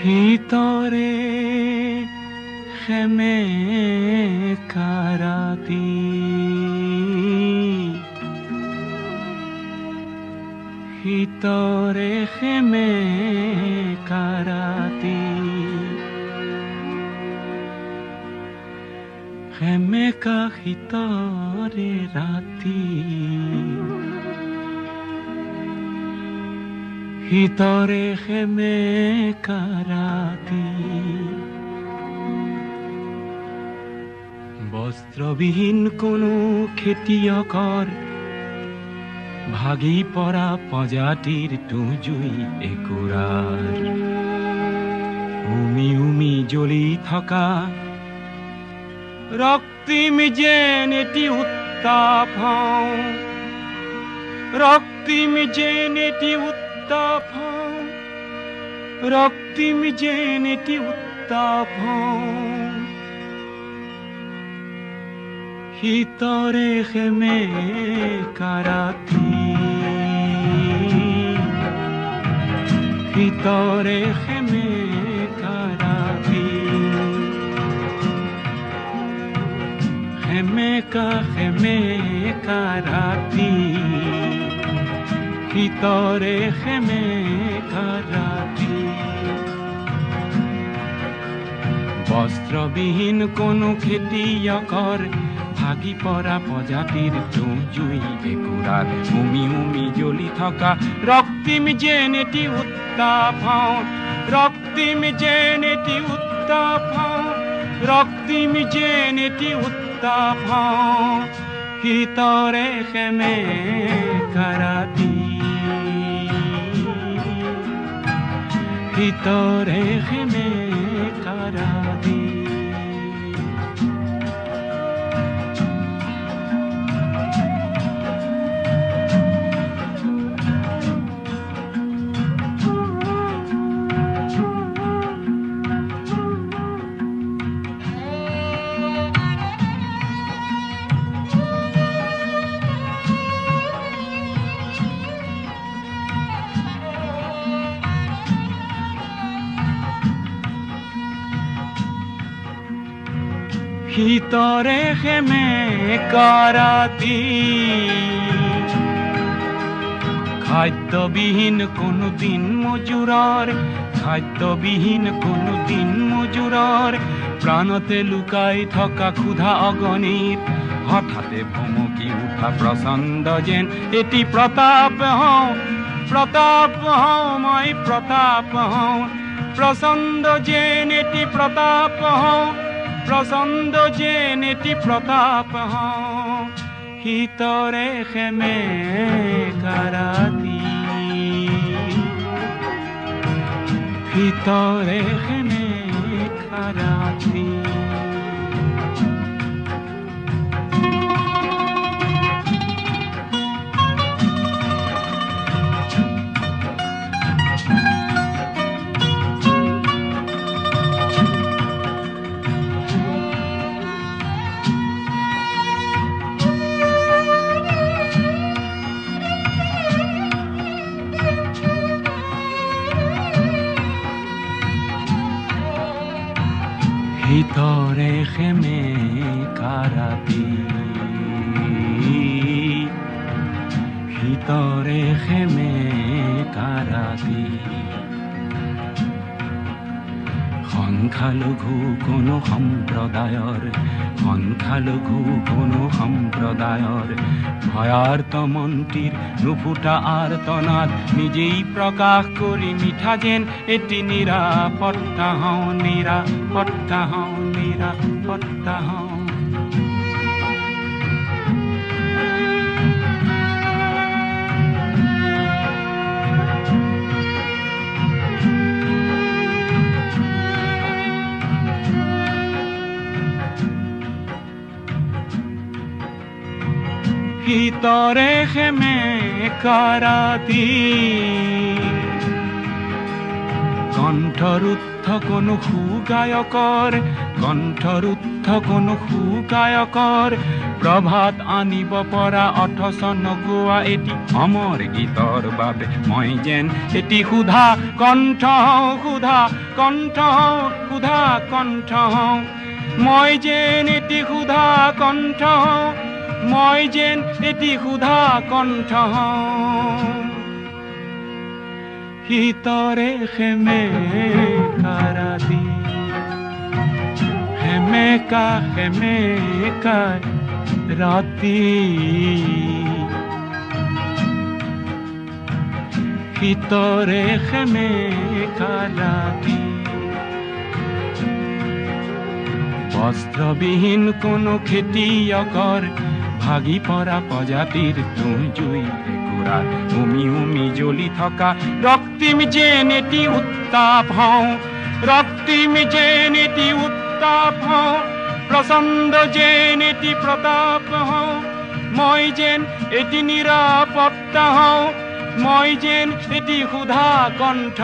ভিতৰে খেমে কাৰাতি ভিতৰে খেমে কাৰাতি খেমে কা ভিতৰে ৰাতি ভিতৰে খেমে কাৰাতি বস্ত্ৰবিহীন কোনো খেতিয়কৰ ভাগি পৰা প্ৰজাতিৰ টুজুই একুৰাৰ উমি উমি জ্বলি থকা ৰক্তিম যেন এটি উত্তাপ ৰক্তিম যেন এটি উত্তাপ ৰক্তিম যেন এটি উত্তাপ ভিতৰে খেমে কাৰাতি ভিতৰে খেমে কাৰাতি খেমে কাৰাতি ভিতৰে খেমে কাৰাতি বস্ত্ৰবিহীন কোনো খেতিয়কৰ ভাগি পৰা প্ৰজাতিৰ জুই একুৰাৰ উমি উমি জ্বলি থকা ৰক্তিম যেন এটি উত্তাপ ৰক্তিম যেন এটি উত্তাপ ৰক্তিম যেন এটি উত্তাপ ভিতৰে খেমে কাৰাতি ভিতৰে খেমে কাৰাতি ভিতৰে খেমে কাৰাতি খাদ্যবিহীন কোনো দিন মজুৰৰ খাদ্যবিহীন কোনো দিন মজুৰৰ প্ৰাণতে লুকাই থকা ক্ষুধা অগণিত হঠাতে ভমকি উঠা প্ৰচণ্ড যেন এটি প্ৰতাপ মই প্ৰতাপ প্ৰচণ্ড যেন এটি প্ৰতাপ প্ৰচণ্ড যেন এটি প্ৰতাপ ভিতৰে খেমে কাৰাতি ভিতৰে খেমে কাৰাতি ভিতৰে খেমে কাৰাতি ভিতৰে খেমে কাৰাতি সংখ্যালঘু কোনো সম্প্ৰদায়ৰ ভয়াৰ্ত মন্ত্ৰীৰ নুফুটা আৰ্তনাদ নিজেই প্ৰকাশ কৰি মিঠা যেন এটি নিৰাপত্তা ভিতৰে খেমে কাৰাতি কণ্ঠৰুদ্ধ কোনো সুগায়কৰ কণ্ঠৰুদ্ধ কোনো সুগায়কৰ প্ৰভাত আনিব পৰা অথচ নগোৱা এটি অমৰ গীতৰ বাবে মই যেন এটি সুধা কণ্ঠ সুধা কণ্ঠ সুধা কণ্ঠ মই যেন এটি সুধা কণ্ঠ মই যেন এটি সুধা কণ্ঠ ভিতরে সেমেকা রাতি সেমেকা সেমেকা রাতি ভিতরে সেমেকা রাতি বস্ত্রবিহীন কোনো খেতিয়কৰ ভাগি পৰা প্ৰজাতিৰ তুঁহ জুইৰে গুড়াৰ উমি উমি জ্বলি থকা ৰক্তিম যেন এটি উত্তাপ হওঁ ৰক্তিম যেন এটি উত্তাপ হওঁ প্ৰচণ্ড যেন এটি প্ৰতাপ হওঁ মই যেন এটি নিৰাপত্তা হওঁ মই যেন এটি সুধা কণ্ঠ